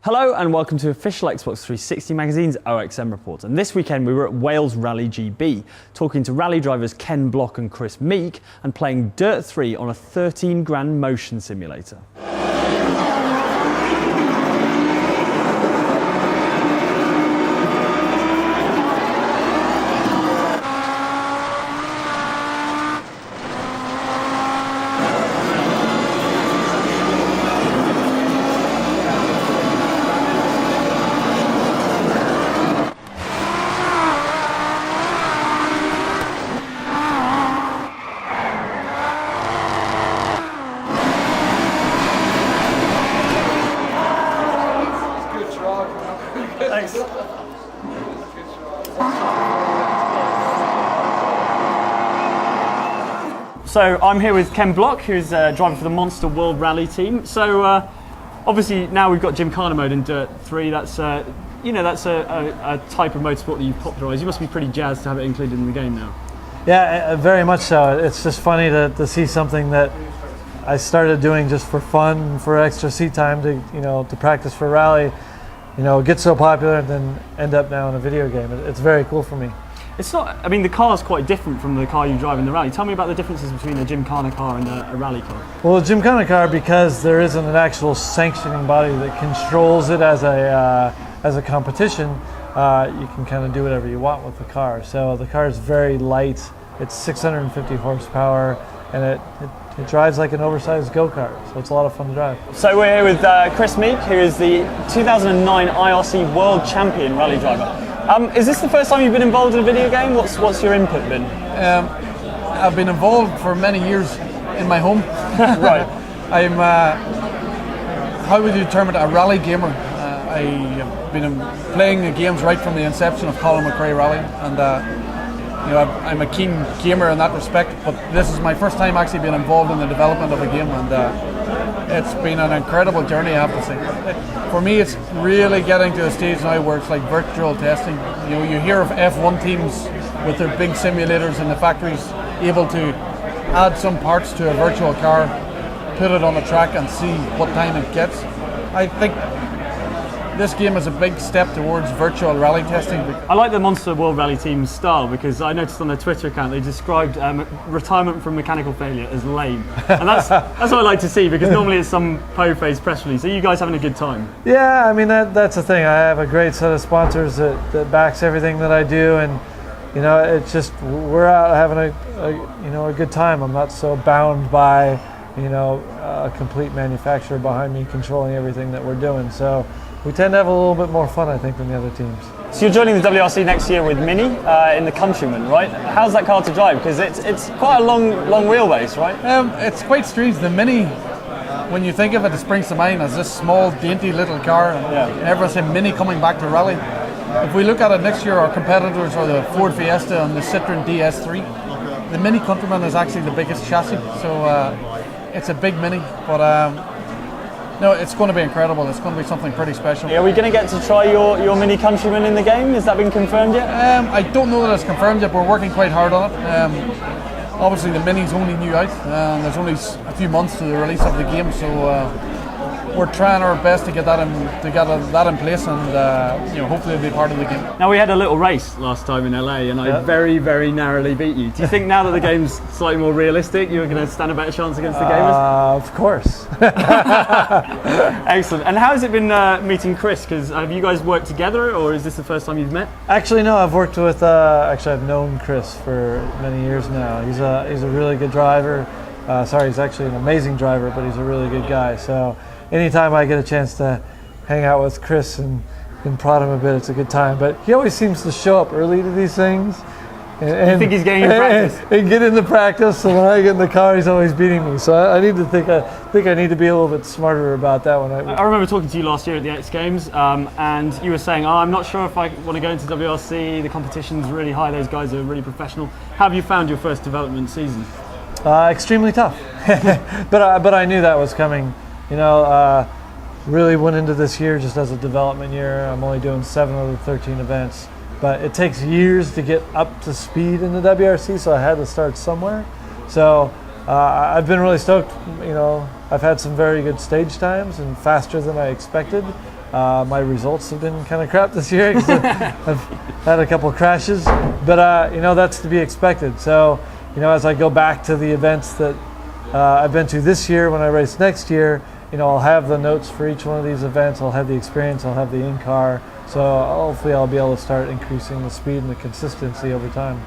Hello and welcome to official Xbox 360 Magazine's OXM report. And this weekend we were at Wales Rally GB, talking to rally drivers Ken Block and Chris Meeke and playing Dirt 3 on a 13 grand motion simulator. Thanks. So I'm here with Ken Block, who's driving for the Monster World Rally team. So obviously now we've got Gymkhana mode in Dirt 3. That's a type of motorsport that you've popularised. You must be pretty jazzed to have it included in the game now. Yeah, very much so. It's just funny to see something that I started doing just for fun, for extra seat time to practice for rally. Get so popular and then end up now in a video game. It's very cool for me. It's not, I mean, the car's quite different from the car you drive in the rally. Tell me about the differences between a Gymkhana car and a rally car. Well, a Gymkhana car, because there isn't an actual sanctioning body that controls it as a competition, you can kind of do whatever you want with the car. So the car is very light. It's 650 horsepower, and it drives like an oversized go-kart, so it's a lot of fun to drive. So we're here with Chris Meeke, who is the 2009 IRC World Champion rally driver. Is this the first time you've been involved in a video game? What's your input been? I've been involved for many years in my home. Right. I'm, how would you term it, a rally gamer. I have been playing games right from the inception of Colin McRae Rally, and I'm a keen gamer in that respect, but this is my first time actually being involved in the development of a game, and it's been an incredible journey, I have to say. For me, it's really getting to a stage now where it's like virtual testing. You hear of F1 teams with their big simulators in the factories able to add some parts to a virtual car, put it on a track and see what time it gets. I think this game is a big step towards virtual rally testing. I like the Monster World Rally team's style because I noticed on their Twitter account they described retirement from mechanical failure as lame. And that's what I like to see, because normally it's some po-faced press release. Are you guys having a good time? Yeah, I mean, that's the thing. I have a great set of sponsors that backs everything that I do, and it's just, we're out having a good time. I'm not so bound by a complete manufacturer behind me controlling everything that we're doing. So we tend to have a little bit more fun, I think, than the other teams. So you're joining the WRC next year with Mini in the Countryman, right? How's that car to drive? Because it's quite a long wheelbase, right? It's quite strange. The Mini, when you think of it springs to mind as this small, dainty little car. Yeah. And everyone's saying Mini coming back to rally. If we look at it next year, our competitors are the Ford Fiesta and the Citroen DS3. The Mini Countryman is actually the biggest chassis, so it's a big Mini, but no, it's going to be incredible. It's going to be something pretty special. Are we going to get to try your Mini Countryman in the game? Has that been confirmed yet? I don't know that it's confirmed yet. We're working quite hard on it. Obviously, the Mini's only new out, and there's only a few months to the release of the game, so we're trying our best to get that in place, and hopefully it'll be part of the game. Now, we had a little race last time in LA, and I very, very narrowly beat you. Do you think now that the game's slightly more realistic, you're going to stand a better chance against the gamers? Of course. Excellent. And how has it been meeting Chris? Because have you guys worked together, or is this the first time you've met? Actually, no. I've worked with. I've known Chris for many years now. He's a really good driver. He's actually an amazing driver, but he's a really good guy. So anytime I get a chance to hang out with Chris and prod him a bit, it's a good time. But he always seems to show up early to these things. And you think he's getting in practice? And get into practice, so when I get in the car, he's always beating me. So I need to think I need to be a little bit smarter about that one. I remember talking to you last year at the X Games, and you were saying, I'm not sure if I want to go into WRC, the competition's really high, those guys are really professional. How have you found your first development season? Extremely tough, but I knew that was coming. Really went into this year just as a development year. I'm only doing 7 of the 13 events, but it takes years to get up to speed in the WRC, so I had to start somewhere. So I've been really stoked. I've had some very good stage times and faster than I expected. My results have been kind of crap this year because I've had a couple of crashes, but you know, that's to be expected. So, you know, as I go back to the events that I've been to this year, when I race next year, you know, I'll have the notes for each one of these events. I'll have the experience. I'll have the in-car. So hopefully I'll be able to start increasing the speed and the consistency over time.